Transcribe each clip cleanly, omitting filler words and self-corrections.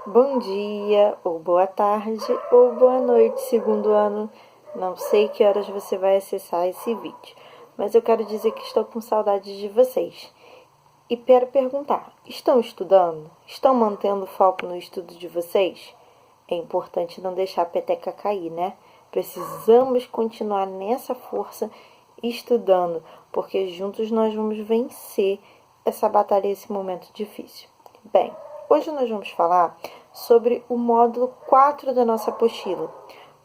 Bom dia, ou boa tarde, ou boa noite, segundo ano. Não sei que horas você vai acessar esse vídeo, mas eu quero dizer que estou com saudade de vocês. E quero perguntar, estão estudando? Estão mantendo foco no estudo de vocês? É importante não deixar a peteca cair, né? Precisamos continuar nessa força estudando, porque juntos nós vamos vencer essa batalha, esse momento difícil. Bem, hoje nós vamos falar sobre o módulo 4 da nossa apostila.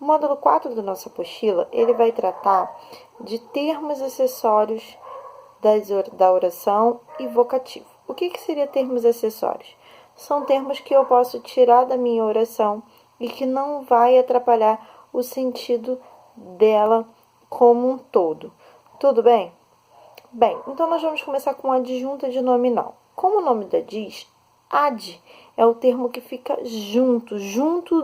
O módulo 4 da nossa apostila, ele vai tratar de termos acessórios da oração e vocativo. O que seria termos acessórios? São termos que eu posso tirar da minha oração e que não vai atrapalhar o sentido dela como um todo. Tudo bem? Bem, então nós vamos começar com a adjunta de nominal. Como o nome diz, ad é o termo que fica junto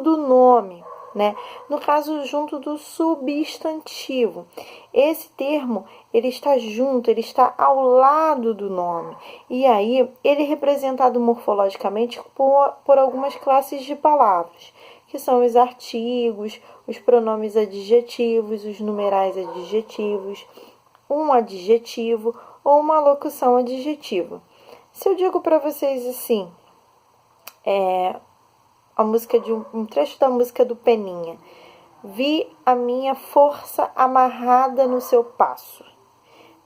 do nome, né? No caso, junto do substantivo. Esse termo, ele está junto, ele está ao lado do nome. E aí, ele é representado morfologicamente por algumas classes de palavras, que são os artigos, os pronomes adjetivos, os numerais adjetivos, um adjetivo ou uma locução adjetiva. Se eu digo para vocês assim, a música de um trecho da música do Peninha, vi a minha força amarrada no seu passo.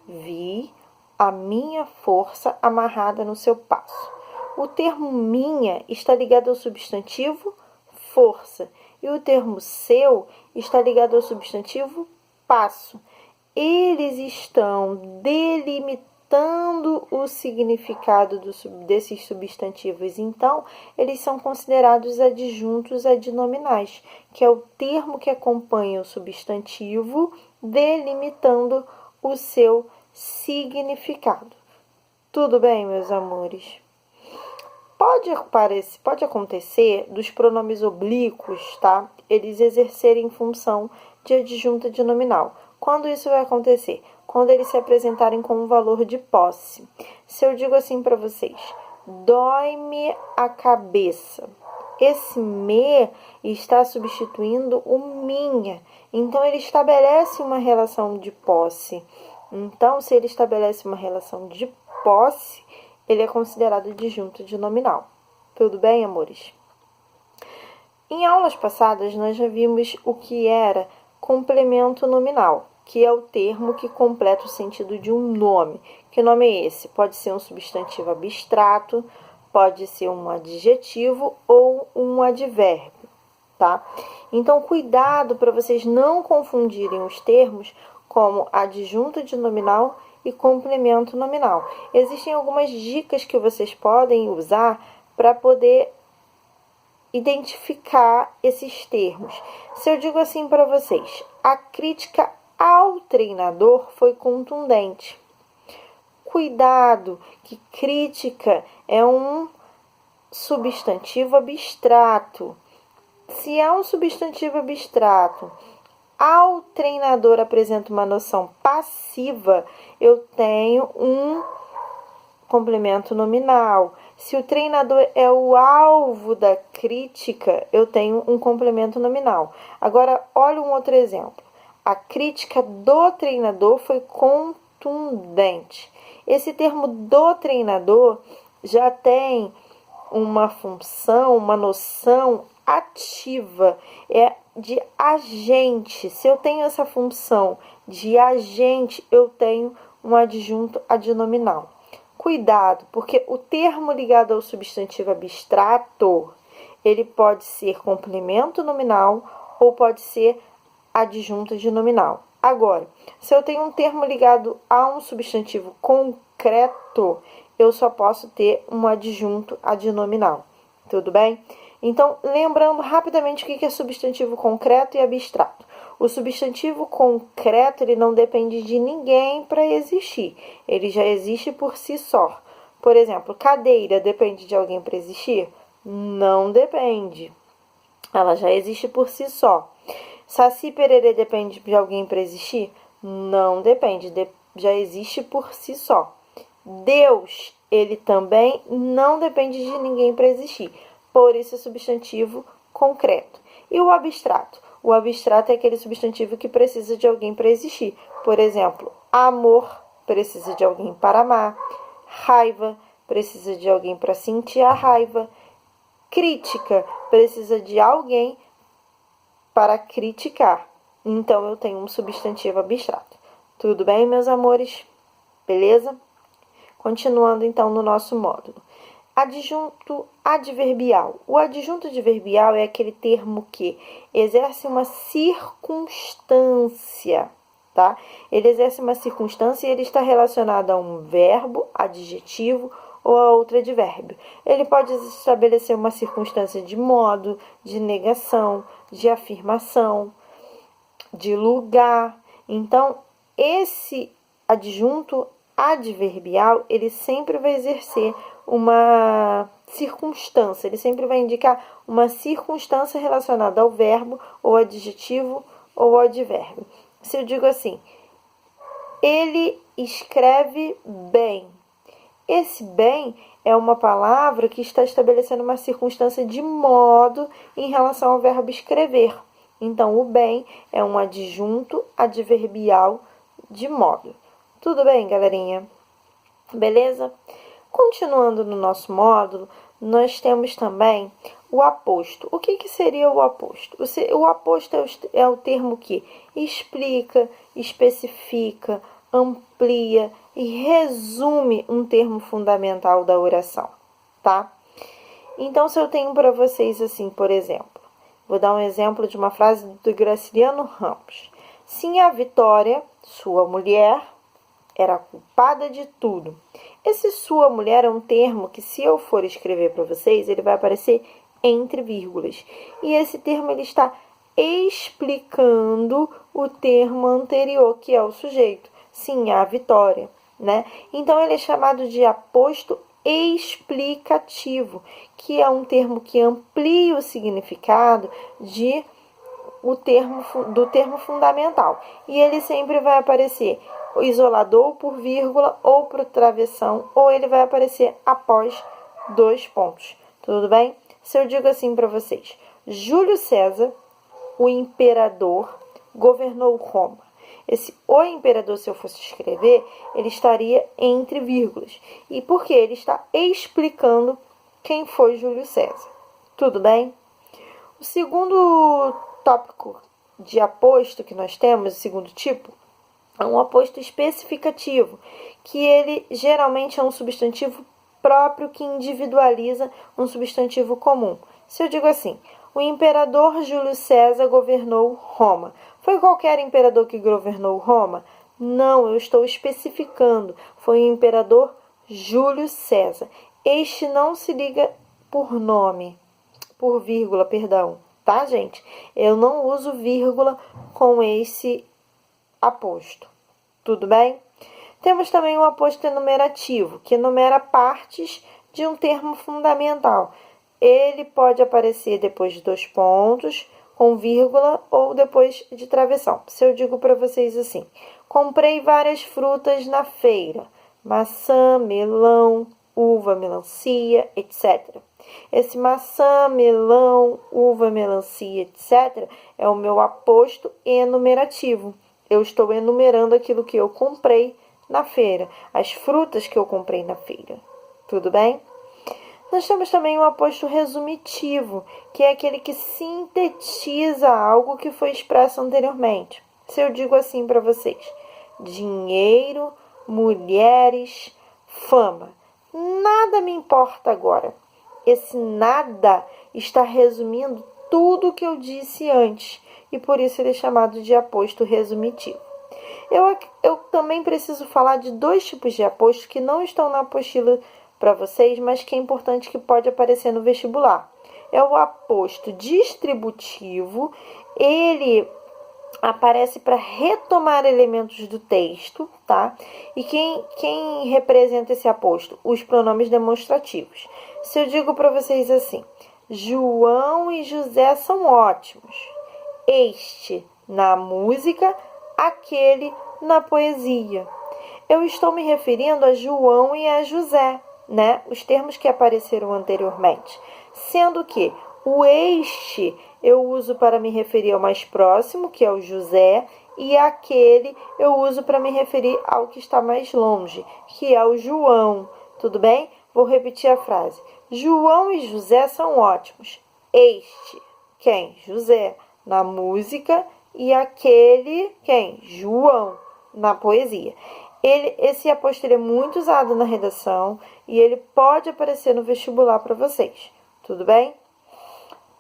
Vi a minha força amarrada no seu passo. O termo minha está ligado ao substantivo força e o termo seu está ligado ao substantivo passo. Eles estão delimitando o significado desses substantivos. Então, eles são considerados adjuntos adnominais, que é o termo que acompanha o substantivo, delimitando o seu significado. Tudo bem, meus amores? Pode acontecer dos pronomes oblíquos, tá? Eles exercerem função de adjunta de nominal. Quando isso vai acontecer? Quando eles se apresentarem com um valor de posse. Se eu digo assim para vocês, dói-me a cabeça. Esse me está substituindo o minha. Então, ele estabelece uma relação de posse. Então, se ele estabelece uma relação de posse, ele é considerado adjunto de nominal. Tudo bem, amores? Em aulas passadas, nós já vimos o que era complemento nominal, que é o termo que completa o sentido de um nome. Que nome é esse? Pode ser um substantivo abstrato, pode ser um adjetivo ou um advérbio, tá? Então, cuidado para vocês não confundirem os termos como adjunta de nominal e complemento nominal. Existem algumas dicas que vocês podem usar para poder identificar esses termos. Se eu digo assim para vocês, a crítica ao treinador foi contundente. Cuidado, que crítica é um substantivo abstrato. Se é um substantivo abstrato, ao treinador apresenta uma noção passiva, eu tenho um complemento nominal. Se o treinador é o alvo da crítica, eu tenho um complemento nominal. Agora, olha um outro exemplo. A crítica do treinador foi contundente. Esse termo do treinador já tem uma função, uma noção ativa, é de agente. Se eu tenho essa função de agente, eu tenho um adjunto adnominal. Cuidado, porque o termo ligado ao substantivo abstrato, ele pode ser complemento nominal ou pode ser adjunto de nominal. Agora, se eu tenho um termo ligado a um substantivo concreto, eu só posso ter um adjunto adnominal. Tudo bem? Então, lembrando rapidamente o que é substantivo concreto e abstrato. O substantivo concreto, ele não depende de ninguém para existir. Ele já existe por si só. Por exemplo, cadeira depende de alguém para existir? Não depende. Ela já existe por si só. Saci Pererê depende de alguém para existir? Não depende. Já existe por si só. Deus, ele também não depende de ninguém para existir. por esse substantivo concreto. E o abstrato? O abstrato é aquele substantivo que precisa de alguém para existir. Por exemplo, amor precisa de alguém para amar, raiva precisa de alguém para sentir a raiva, crítica precisa de alguém para criticar. Então, eu tenho um substantivo abstrato. Tudo bem, meus amores? Beleza? Continuando, então, no nosso módulo. Adjunto adverbial. O adjunto adverbial é aquele termo que exerce uma circunstância, tá? Ele exerce uma circunstância e ele está relacionado a um verbo, adjetivo ou a outro advérbio. Ele pode estabelecer uma circunstância de modo, de negação, de afirmação, de lugar. Então, esse adjunto adverbial, ele sempre vai exercer uma circunstância, ele sempre vai indicar uma circunstância relacionada ao verbo, ou adjetivo, ou advérbio. Se eu digo assim, ele escreve bem. Esse bem é uma palavra que está estabelecendo uma circunstância de modo em relação ao verbo escrever. Então, o bem é um adjunto adverbial de modo. Tudo bem, galerinha? Beleza? Continuando no nosso módulo, nós temos também o aposto. O que seria o aposto? O aposto é o termo que explica, especifica, amplia e resume um termo fundamental da oração, tá? Então, se eu tenho para vocês assim, por exemplo, vou dar um exemplo de uma frase do Graciliano Ramos. Sim, a Vitória, sua mulher, era culpada de tudo. Esse sua mulher é um termo que, se eu for escrever para vocês, ele vai aparecer entre vírgulas. E esse termo ele está explicando o termo anterior, que é o sujeito. Sim, a Vitória, né? Então, ele é chamado de aposto explicativo, que é um termo que amplia o significado do termo fundamental. E ele sempre vai aparecer isolador por vírgula ou por travessão, ou ele vai aparecer após 2 pontos. Tudo bem? Se eu digo assim para vocês, Júlio César, o imperador, governou Roma. O imperador, se eu fosse escrever, ele estaria entre vírgulas. E por quê? Ele está explicando quem foi Júlio César. Tudo bem? O segundo tópico de aposto que nós temos, o segundo tipo, é um aposto especificativo, que ele geralmente é um substantivo próprio que individualiza um substantivo comum. Se eu digo assim, o imperador Júlio César governou Roma. Foi qualquer imperador que governou Roma? Não, eu estou especificando. Foi o imperador Júlio César. Este não se liga por nome, por vírgula, perdão, tá, gente? Eu não uso vírgula com esse aposto. Tudo bem? Temos também o aposto enumerativo, que enumera partes de um termo fundamental. Ele pode aparecer depois de 2 pontos, com vírgula, ou depois de travessão. Se eu digo para vocês assim, comprei várias frutas na feira, maçã, melão, uva, melancia, etc. Esse maçã, melão, uva, melancia, etc. é o meu aposto enumerativo. Eu estou enumerando aquilo que eu comprei na feira, as frutas que eu comprei na feira. Tudo bem? Nós temos também o aposto resumitivo, que é aquele que sintetiza algo que foi expresso anteriormente. Se eu digo assim para vocês, dinheiro, mulheres, fama. Nada me importa agora. Esse nada está resumindo tudo o que eu disse antes, e por isso ele é chamado de aposto resumitivo. Eu também preciso falar de 2 tipos de aposto que não estão na apostila para vocês, mas que é importante que pode aparecer no vestibular. É o aposto distributivo, ele aparece para retomar elementos do texto, tá? E quem representa esse aposto? Os pronomes demonstrativos. Se eu digo para vocês assim, João e José são ótimos. Este na música, aquele na poesia. Eu estou me referindo a João e a José, né? Os termos que apareceram anteriormente. Sendo que o este eu uso para me referir ao mais próximo, que é o José, e aquele eu uso para me referir ao que está mais longe, que é o João. Tudo bem? Vou repetir a frase. João e José são ótimos. Este, quem? José, na música, e aquele, quem? João, na poesia. Esse apóstrofo é muito usado na redação e ele pode aparecer no vestibular para vocês. Tudo bem?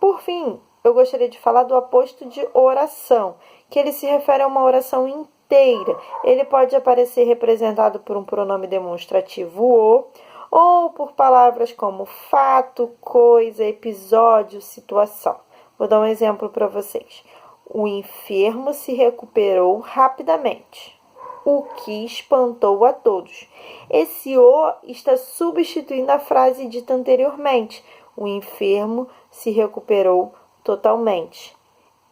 Por fim, eu gostaria de falar do aposto de oração, que ele se refere a uma oração inteira. Ele pode aparecer representado por um pronome demonstrativo o, ou por palavras como fato, coisa, episódio, situação. Vou dar um exemplo para vocês. O enfermo se recuperou rapidamente, o que espantou a todos. Esse o está substituindo a frase dita anteriormente. O enfermo se recuperou totalmente.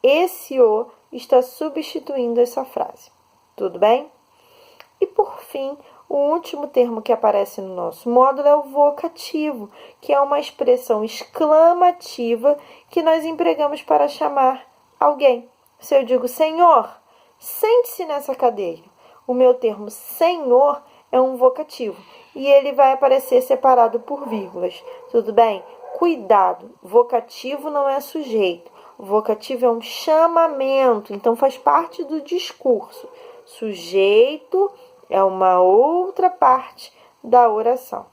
Esse o está substituindo essa frase. Tudo bem? E por fim, o último termo que aparece no nosso módulo é o vocativo, que é uma expressão exclamativa que nós empregamos para chamar alguém. Se eu digo Senhor, sente-se nessa cadeira. O meu termo Senhor é um vocativo e ele vai aparecer separado por vírgulas. Tudo bem? Cuidado, vocativo não é sujeito. Vocativo é um chamamento, então faz parte do discurso. Sujeito é uma outra parte da oração.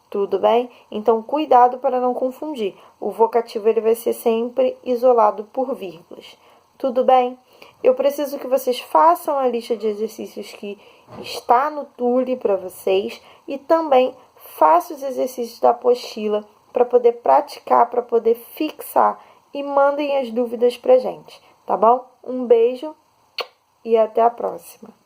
Tudo bem? Então, cuidado para não confundir. O vocativo ele vai ser sempre isolado por vírgulas. Tudo bem? Eu preciso que vocês façam a lista de exercícios que está no Tule para vocês e também façam os exercícios da apostila para poder praticar, para poder fixar e mandem as dúvidas para a gente, tá bom? Um beijo e até a próxima.